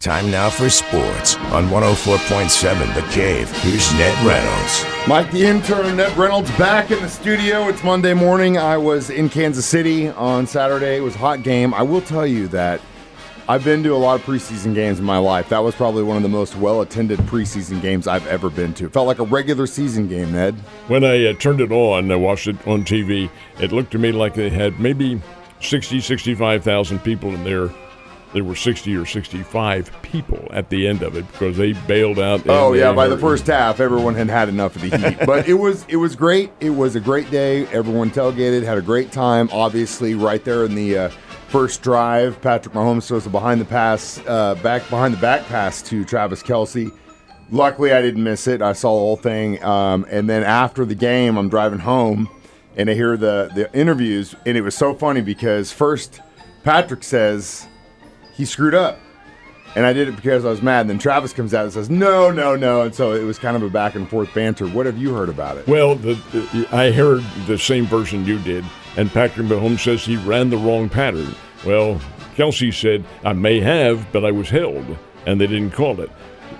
Time now for sports on 104.7 The Cave. Here's Ned Reynolds. Mike the intern, Ned Reynolds, back in the studio. It's Monday morning. I was in Kansas City on Saturday. It was a hot game. I will tell you that I've been to a lot of preseason games in my life. That was probably one of the most well-attended preseason games I've ever been to. It felt like a regular season game, Ned. When I turned it on, I watched it on TV, it looked to me like they had maybe 60, 65,000 people in there. There were 60 or 65 people at the end of it because they bailed out. Oh, yeah, by the first half, everyone had had enough of the heat. But it was great. It was a great day. Everyone tailgated, had a great time. Obviously, right there in the first drive, Patrick Mahomes throws a behind the back pass to Travis Kelce. Luckily, I didn't miss it. I saw the whole thing. And then after the game, I'm driving home, and I hear the interviews, and it was so funny because first Patrick says he screwed up, and I did it because I was mad. And then Travis comes out and says, no. And so it was kind of a back-and-forth banter. What have you heard about it? Well, I heard the same version you did, and Patrick Mahomes says he ran the wrong pattern. Well, Kelce said, I may have, but I was held, and they didn't call it.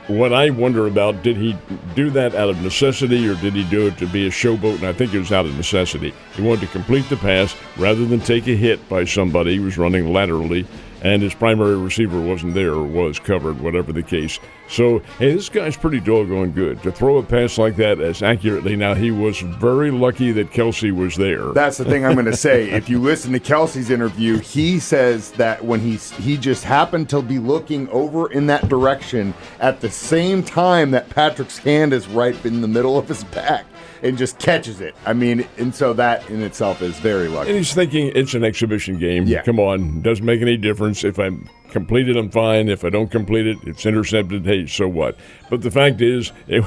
What I wonder about, did he do that out of necessity or did he do it to be a showboat? And I think it was out of necessity. He wanted to complete the pass rather than take a hit by somebody who was running laterally, and his primary receiver wasn't there or was covered, whatever the case. So, hey, this guy's pretty doggone good. To throw a pass like that as accurately, now he was very lucky that Kelce was there. That's the thing I'm going to say. If you listen to Kelce's interview, he says that when he just happened to be looking over in that direction at the same time that Patrick's hand is right in the middle of his back and just catches it. I mean, and so that in itself is very lucky. And he's thinking it's an exhibition game. Yeah. Come on, doesn't make any difference. If I complete it, I'm fine. If I don't complete it, it's intercepted. Hey, so what? But the fact is, it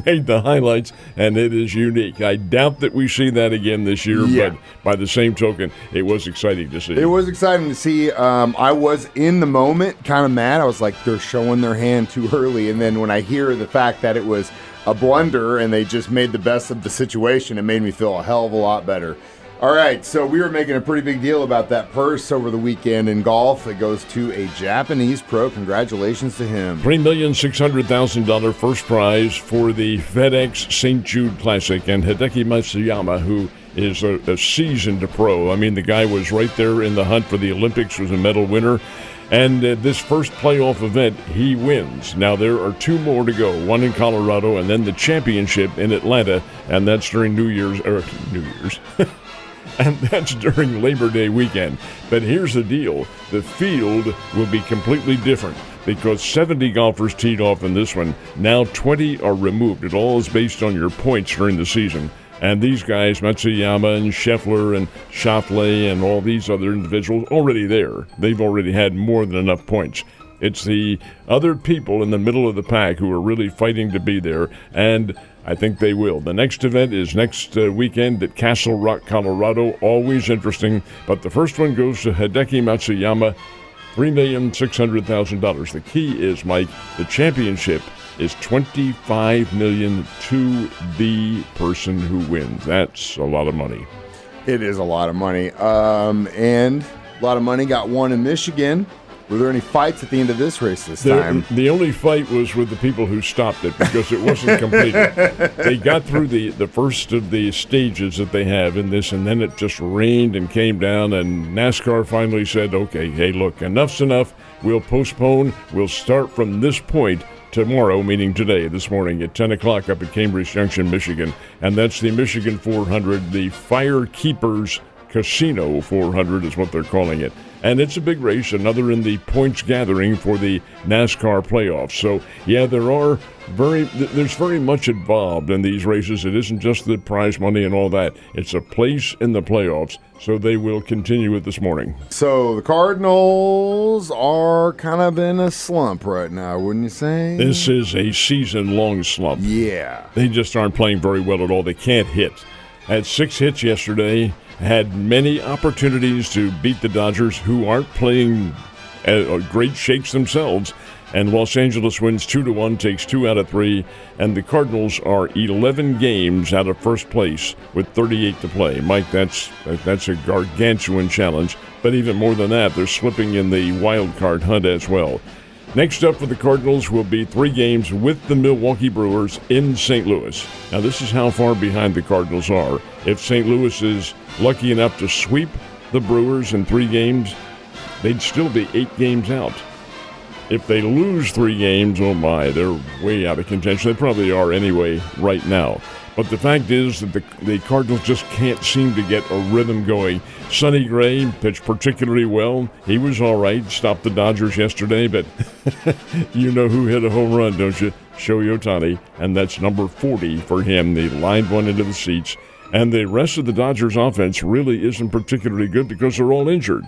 made the highlights, and it is unique. I doubt that we see that again this year, yeah. But by the same token, it was exciting to see. It was exciting to see. I was in the moment kind of mad. I was like, they're showing their hand too early. And then when I hear the fact that it was a blunder and they just made the best of the situation, it made me feel a hell of a lot better. All right, so we were making a pretty big deal about that purse over the weekend in golf. It goes to a Japanese pro. Congratulations to him. $3,600,000 first prize for the FedEx St. Jude Classic. And Hideki Matsuyama, who is a seasoned pro. I mean, the guy was right there in the hunt for the Olympics, was a medal winner. And this first playoff event, he wins. Now, there are two more to go, one in Colorado and then the championship in Atlanta, and that's during New Year's. And that's during Labor Day weekend. But here's the deal. The field will be completely different because 70 golfers teed off in this one. Now 20 are removed. It all is based on your points during the season. And these guys, Matsuyama and Scheffler and Schauffele and all these other individuals, already there. They've already had more than enough points. It's the other people in the middle of the pack who are really fighting to be there, and I think they will. The next event is next weekend at Castle Rock, Colorado. Always interesting. But the first one goes to Hideki Matsuyama, $3,600,000. The key is, Mike, the championship is $25 million to the person who wins. That's a lot of money. It is a lot of money. And a lot of money got won in Michigan. Were there any fights at the end of this race this time? The only fight was with the people who stopped it because it wasn't completed. They got through the first of the stages that they have in this, and then it just rained and came down, and NASCAR finally said, okay, hey, look, enough's enough. We'll postpone. We'll start from this point tomorrow, meaning today, this morning at 10 o'clock up at Cambridge Junction, Michigan. And that's the Michigan 400, the Firekeepers Casino 400 is what they're calling it. And it's a big race, another in the points gathering for the NASCAR playoffs. So, yeah, there's very much involved in these races. It isn't just the prize money and all that. It's a place in the playoffs, so they will continue it this morning. So the Cardinals are kind of in a slump right now, wouldn't you say? This is a season-long slump. Yeah. They just aren't playing very well at all. They can't hit. Had 6 hits yesterday. Had many opportunities to beat the Dodgers, who aren't playing great shakes themselves. And Los Angeles wins 2-1, takes 2 out of 3. And the Cardinals are 11 games out of first place with 38 to play. Mike, that's a gargantuan challenge. But even more than that, they're slipping in the wild card hunt as well. Next up for the Cardinals will be 3 games with the Milwaukee Brewers in St. Louis. Now, this is how far behind the Cardinals are. If St. Louis is lucky enough to sweep the Brewers in 3 games, they'd still be 8 games out. If they lose 3 games, oh my, they're way out of contention. They probably are anyway right now. But the fact is that the Cardinals just can't seem to get a rhythm going. Sonny Gray pitched particularly well. He was all right, stopped the Dodgers yesterday, but you know who hit a home run, don't you? Shohei Ohtani, and that's number 40 for him. They lined one into the seats. And the rest of the Dodgers offense really isn't particularly good because they're all injured.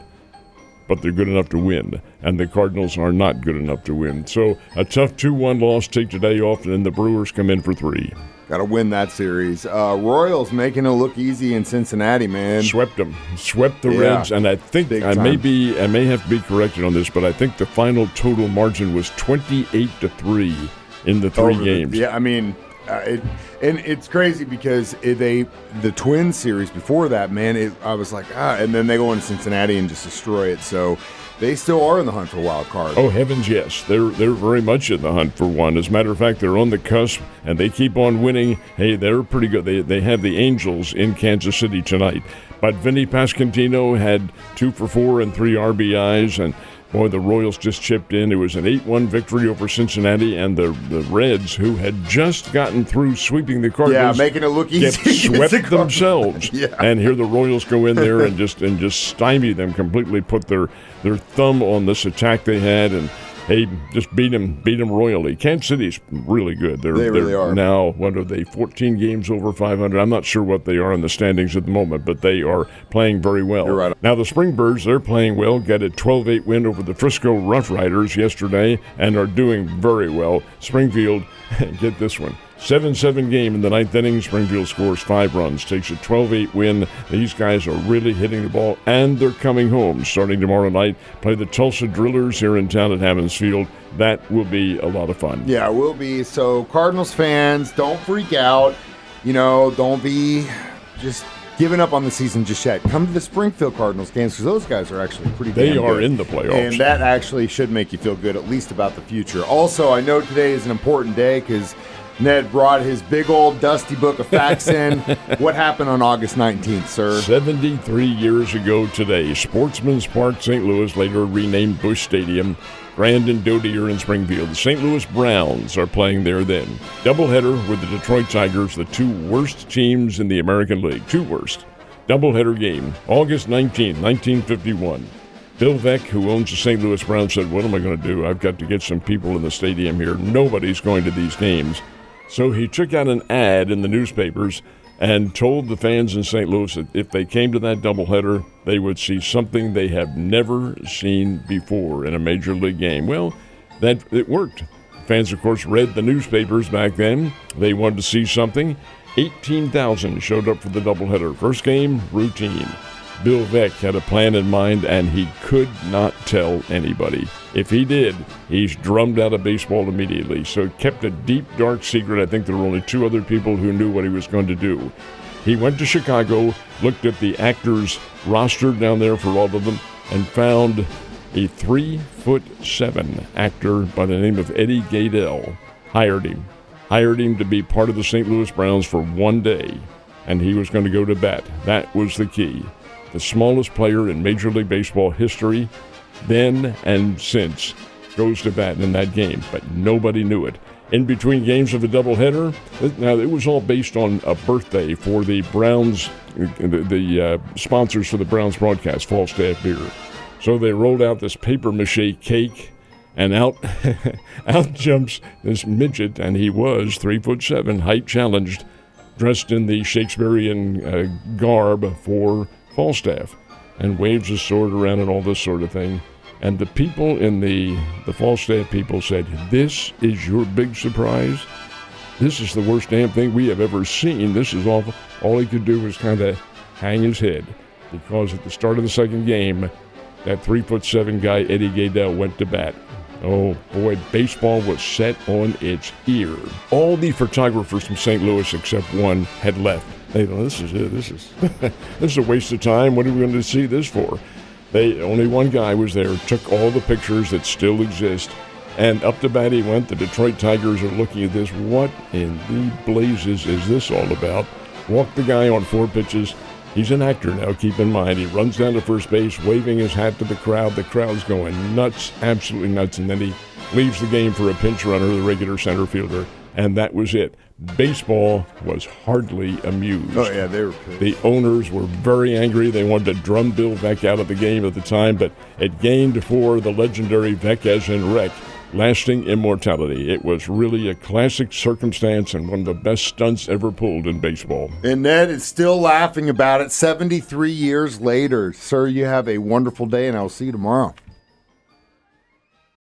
But they're good enough to win, and the Cardinals are not good enough to win. So a tough 2-1 loss, take today off, and then the Brewers come in for 3. Got to win that series. Royals making it look easy in Cincinnati, man. Swept them. Swept the Reds, and I think I may have to be corrected on this, but I think the final total margin was 28-3 in the 3 games. Yeah, I mean, and it's crazy because the Twins series before that, man, I was like, and then they go into Cincinnati and just destroy it. So they still are in the hunt for a wild card. Oh, heavens, yes. They're very much in the hunt for one. As a matter of fact, they're on the cusp, and they keep on winning. Hey, they're pretty good. They have the Angels in Kansas City tonight. But Vinny Pasquantino had 2 for 4 and 3 RBIs, and boy, the Royals just chipped in. It was an 8-1 victory over Cincinnati, and the Reds, who had just gotten through sweeping the Cardinals, making it look easy, swept themselves. Yeah. And here the Royals go in there and just stymie them, completely put their thumb on this attack they had, and hey, just beat them royally. Kansas City's really good. They really are. Now, what are they, 14 games over 500? I'm not sure what they are in the standings at the moment, but they are playing very well. You're right. Now, the Springbirds, they're playing well, got a 12-8 win over the Frisco Rough Riders yesterday and are doing very well. Springfield, get this one, 7-7 game in the 9th inning. Springfield scores 5 runs, takes a 12-8 win. These guys are really hitting the ball, and they're coming home starting tomorrow night. Play the Tulsa Drillers here in town at Hammons Field. That will be a lot of fun. Yeah, it will be. So Cardinals fans, don't freak out. Don't be just giving up on the season just yet. Come to the Springfield Cardinals games because those guys are actually pretty They damn are good. in the playoffs. And that actually should make you feel good, at least about the future. Also, I know today is an important day because Ned brought his big old dusty book of facts in. What happened on August 19th, sir? 73 years ago today, Sportsman's Park, St. Louis, later renamed Busch Stadium, Grand and Doty are in Springfield. The St. Louis Browns are playing there then. Doubleheader with the Detroit Tigers, the 2 worst teams in the American League. 2 worst. Doubleheader game, August 19th, 1951. Bill Veeck, who owns the St. Louis Browns, said, what am I going to do? I've got to get some people in the stadium here. Nobody's going to these games. So he took out an ad in the newspapers and told the fans in St. Louis that if they came to that doubleheader, they would see something they have never seen before in a major league game. Well, it worked. Fans, of course, read the newspapers back then. They wanted to see something. 18,000 showed up for the doubleheader. First game, routine. Bill Veeck had a plan in mind, and he could not tell anybody. If he did, he's drummed out of baseball immediately. So it kept a deep, dark secret. I think there were only 2 other people who knew what he was going to do. He went to Chicago, looked at the actors roster down there for all of them, and found a 3'7" actor by the name of Eddie Gaedel. Hired him to be part of the St. Louis Browns for 1 day, and he was going to go to bat. That was the key. The smallest player in Major League Baseball history, then and since, goes to bat in that game, but nobody knew it. In between games of the doubleheader, now it was all based on a birthday for the Browns, the sponsors for the Browns broadcast, Falstaff Beer. So they rolled out this paper mache cake, and out jumps this midget, and he was 3'7", height challenged, dressed in the Shakespearean garb for Falstaff, and waves his sword around and all this sort of thing. And the people in the Falstaff people said, this is your big surprise? This is the worst damn thing we have ever seen. This is awful. All he could do was kind of hang his head, because at the start of the second game, that 3'7" guy, Eddie Gaedel, went to bat. Oh boy, baseball was set on its ear. All the photographers from St. Louis, except one, had left. They thought, this is it. This is a waste of time. What are we going to see this for? Only one guy was there, took all the pictures that still exist, And up to bat he went. The Detroit Tigers are looking at this. What in the blazes is this all about? Walked the guy on 4 pitches. He's an actor now, keep in mind. He runs down to first base, waving his hat to the crowd. The crowd's going nuts, absolutely nuts. And then he leaves the game for a pinch runner, the regular center fielder. And that was it. Baseball was hardly amused. Oh, yeah, they were pissed. The owners were very angry. They wanted to drum Bill Veeck out of the game at the time, but it gained for the legendary Veeck as in Wreck lasting immortality. It was really a classic circumstance and one of the best stunts ever pulled in baseball. And Ned is still laughing about it 73 years later. Sir, you have a wonderful day, and I'll see you tomorrow.